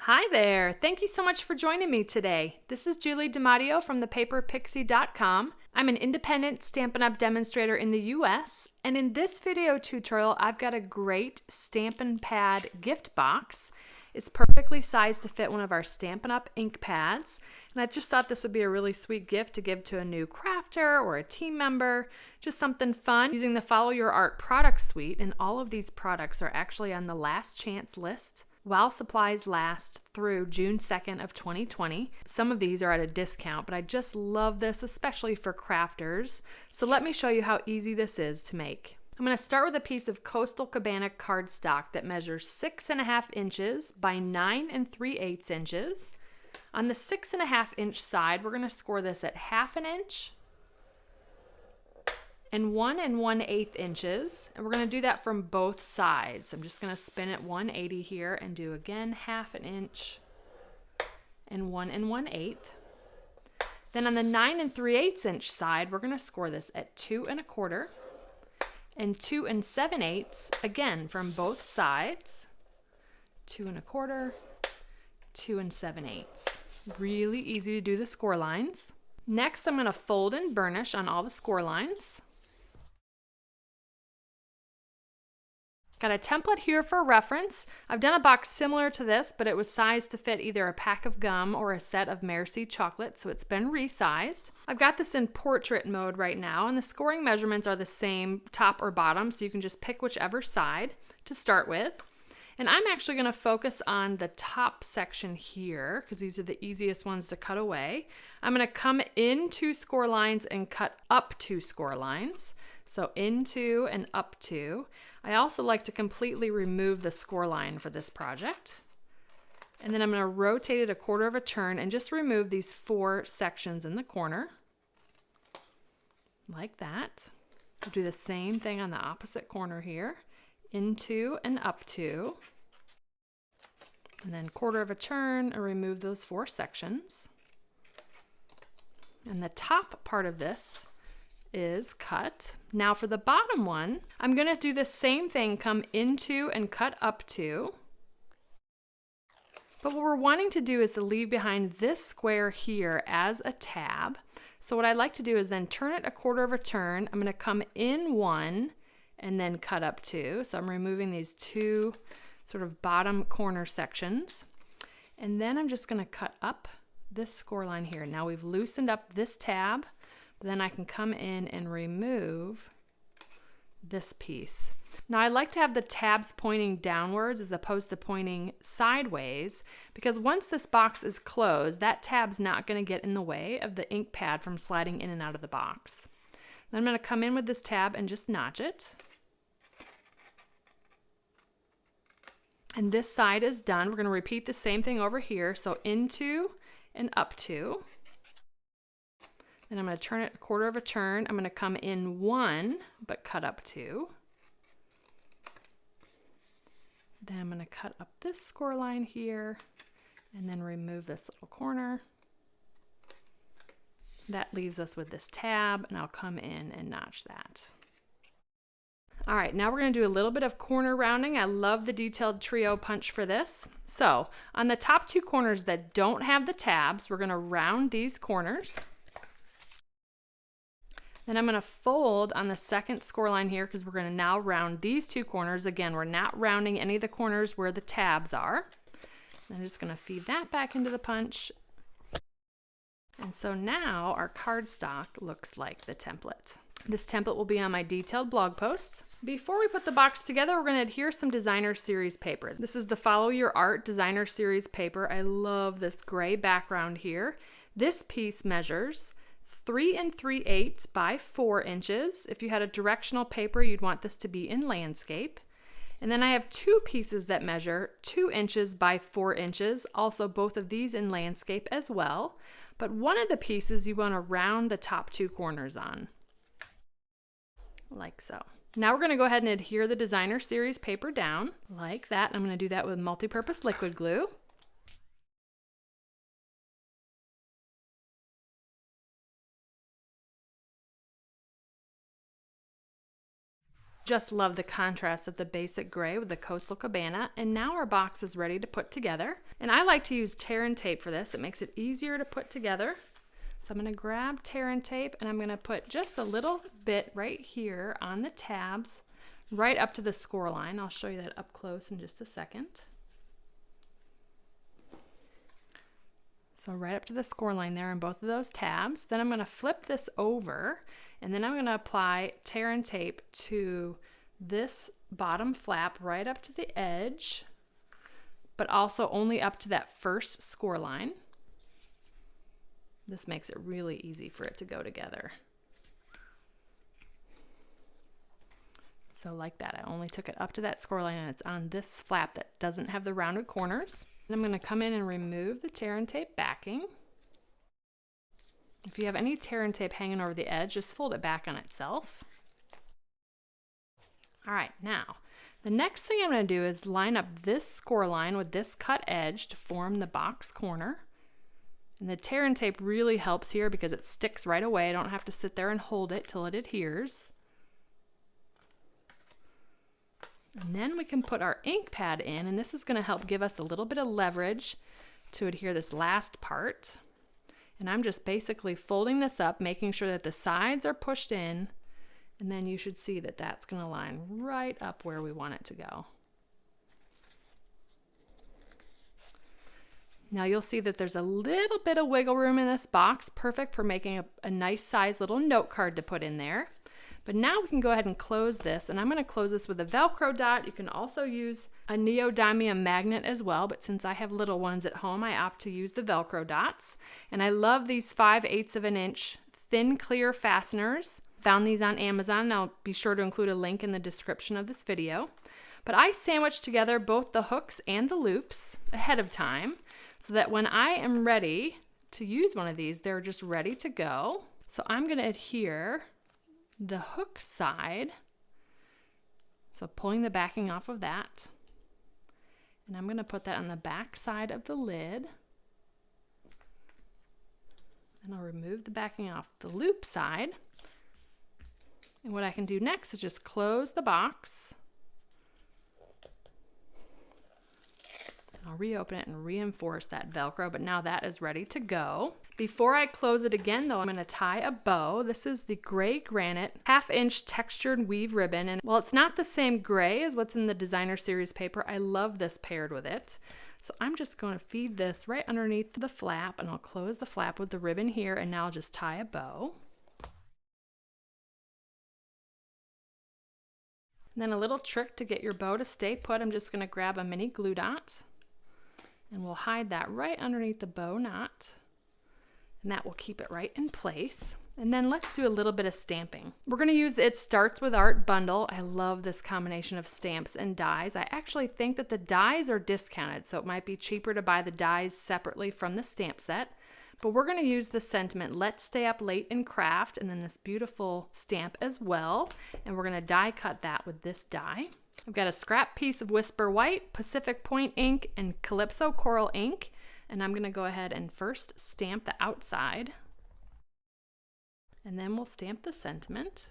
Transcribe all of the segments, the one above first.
Hi there! Thank you so much for joining me today. This is Julie DiMatteo from thepaperpixie.com. I'm an independent Stampin' Up! Demonstrator in the US, and in this video tutorial I've got a great Stampin' Pad gift box. It's perfectly sized to fit one of our Stampin' Up! Ink pads, and I just thought this would be a really sweet gift to give to a new crafter or a team member, just something fun using the Follow Your Art product suite, and all of these products are actually on the last chance list while supplies last through June 2nd of 2020. Some of these are at a discount, but I just love this, especially for crafters. So let me show you how easy this is to make. I'm going to start with a piece of Coastal Cabana cardstock that measures 6.5 inches by 9 3/8 inches. On the 6.5 inch side, we're going to score this at 1/2 inch and 1 1/8 inches, and we're going to do that from both sides. I'm just going to spin it 180 here and do again 1/2 inch and 1 1/8. Then on the 9 3/8 inch side, we're going to score this at 2 1/4 and 2 7/8, again from both sides. 2 1/4, 2 7/8. Really easy to do the score lines. Next, I'm going to fold and burnish on all the score lines. Got a template here for reference. I've done a box similar to this, but it was sized to fit either a pack of gum or a set of Merci chocolate, so it's been resized. I've got this in portrait mode right now, and the scoring measurements are the same top or bottom, so you can just pick whichever side to start with. And I'm actually going to focus on the top section here, because these are the easiest ones to cut away. I'm going to come in 2 score lines and cut up 2 score lines. So into and up 2. I also like to completely remove the score line for this project. And then I'm going to rotate it 1/4 of a turn and just remove these 4 sections in the corner. Like that. I'll do the same thing on the opposite corner here. Into and up 2. And then 1/4 of a turn and remove those 4 sections. And the top part of this is cut. Now for the bottom one, I'm going to do the same thing, come into and cut up 2. But what we're wanting to do is to leave behind this square here as a tab. So what I like to do is then turn it 1/4 of a turn. I'm going to come in 1 and then cut up 2. So I'm removing these 2 sort of bottom corner sections. And then I'm just going to cut up this score line here. Now we've loosened up this tab. Then I can come in and remove this piece. Now I like to have the tabs pointing downwards as opposed to pointing sideways, because once this box is closed, that tab's not going to get in the way of the ink pad from sliding in and out of the box. Then I'm going to come in with this tab and just notch it. And this side is done. We're going to repeat the same thing over here. So into and up 2. Then I'm going to turn it 1/4 of a turn. I'm going to come in 1, but cut up 2. Then I'm going to cut up this score line here, and then remove this little corner. That leaves us with this tab, and I'll come in and notch that. All right, now we're going to do a little bit of corner rounding. I love the detailed trio punch for this. So on the top 2 corners that don't have the tabs, we're going to round these corners. Then I'm going to fold on the second score line here, because we're going to now round these 2 corners. Again, we're not rounding any of the corners where the tabs are. I'm just going to feed that back into the punch. And so now our cardstock looks like the template. This template will be on my detailed blog post. Before we put the box together, we're going to adhere some designer series paper. This is the Follow Your Art designer series paper. I love this gray background here. This piece measures 3 3/8 by 4 inches. If you had a directional paper, you'd want this to be in landscape. And then I have 2 pieces that measure 2 inches by 4 inches, also both of these in landscape as well. But one of the pieces you want to round the top 2 corners on, like so. Now we're going to go ahead and adhere the designer series paper down, like that. I'm going to do that with multi-purpose liquid glue. Just love the contrast of the basic gray with the Coastal Cabana. And now our box is ready to put together. And I like to use tear and tape for this. It makes it easier to put together. So I'm going to grab tear and tape and I'm going to put just a little bit right here on the tabs, right up to the score line. I'll show you that up close in just a second. So right up to the score line there on both of those tabs. Then I'm going to flip this over and then I'm going to apply tear and tape to this bottom flap right up to the edge, but also only up to that first score line. This makes it really easy for it to go together. So like that, I only took it up to that score line and it's on this flap that doesn't have the rounded corners. And I'm going to come in and remove the tear and tape backing. If you have any tear and tape hanging over the edge, just fold it back on itself. All right, now the next thing I'm going to do is line up this score line with this cut edge to form the box corner. And the tear and tape really helps here because it sticks right away. I don't have to sit there and hold it till it adheres. And then we can put our ink pad in, and this is going to help give us a little bit of leverage to adhere this last part. And I'm just basically folding this up, making sure that the sides are pushed in, and then you should see that that's going to line right up where we want it to go. Now you'll see that there's a little bit of wiggle room in this box, perfect for making a nice size little note card to put in there. But now we can go ahead and close this, and I'm going to close this with a Velcro dot. You can also use a neodymium magnet as well, but since I have little ones at home, I opt to use the Velcro dots. And I love these 5/8 of an inch thin clear fasteners. Found these on Amazon, and I'll be sure to include a link in the description of this video. But I sandwich together both the hooks and the loops ahead of time so that when I am ready to use one of these, they're just ready to go. So I'm going to adhere the hook side, so pulling the backing off of that, and I'm going to put that on the back side of the lid, and I'll remove the backing off the loop side. And what I can do next is just close the box. I'll reopen it and reinforce that Velcro, but now that is ready to go. Before I close it again though, I'm going to tie a bow. This is the gray granite 1/2 inch textured weave ribbon, and while it's not the same gray as what's in the designer series paper, I love this paired with it. So I'm just going to feed this right underneath the flap, and I'll close the flap with the ribbon here, and now I'll just tie a bow. And then a little trick to get your bow to stay put, I'm just going to grab a mini glue dot. And we'll hide that right underneath the bow knot. And that will keep it right in place. And then let's do a little bit of stamping. We're going to use the It Starts With Art bundle. I love this combination of stamps and dies. I actually think that the dies are discounted, so it might be cheaper to buy the dies separately from the stamp set. But we're going to use the sentiment, let's stay up late and craft, and then this beautiful stamp as well. And we're going to die cut that with this die. I've got a scrap piece of Whisper White, Pacific Point ink, and Calypso Coral ink. And I'm going to go ahead and first stamp the outside. And then we'll stamp the sentiment.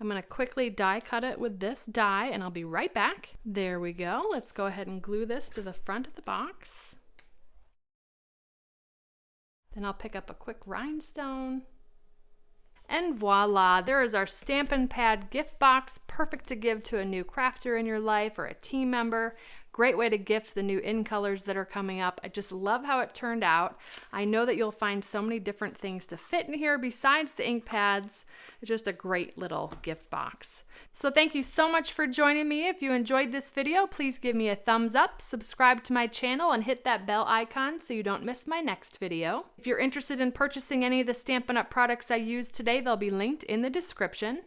I'm going to quickly die cut it with this die, and I'll be right back. There we go. Let's go ahead and glue this to the front of the box. Then I'll pick up a quick rhinestone. And voila, there is our Stampin' Pad gift box, perfect to give to a new crafter in your life or a team member. Great way to gift the new in colors that are coming up. I just love how it turned out. I know that you'll find so many different things to fit in here besides the ink pads. It's just a great little gift box. So thank you so much for joining me. If you enjoyed this video, please give me a thumbs up, subscribe to my channel, and hit that bell icon so you don't miss my next video. If you're interested in purchasing any of the Stampin' Up! Products I used today, they'll be linked in the description.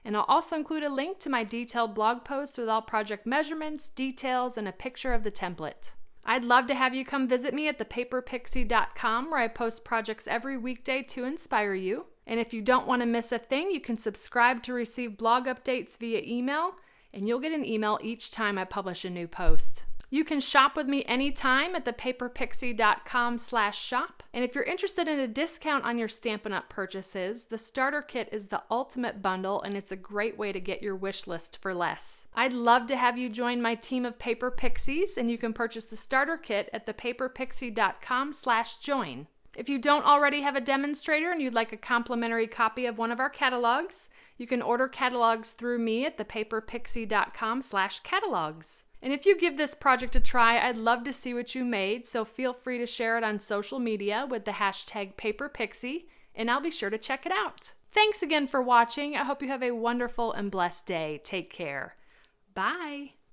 And I'll also include a link to my detailed blog post with all project measurements, details, and a picture of the template. I'd love to have you come visit me at thepaperpixie.com, where I post projects every weekday to inspire you. And if you don't want to miss a thing, you can subscribe to receive blog updates via email, and you'll get an email each time I publish a new post. You can shop with me anytime at thepaperpixie.com/shop. And if you're interested in a discount on your Stampin' Up! Purchases, the starter kit is the ultimate bundle and it's a great way to get your wish list for less. I'd love to have you join my team of Paper Pixies, and you can purchase the starter kit at thepaperpixie.com/join. If you don't already have a demonstrator and you'd like a complimentary copy of one of our catalogs, you can order catalogs through me at thepaperpixie.com/catalogs. And if you give this project a try, I'd love to see what you made, so feel free to share it on social media with the hashtag #PaperPixie, and I'll be sure to check it out. Thanks again for watching. I hope you have a wonderful and blessed day. Take care. Bye.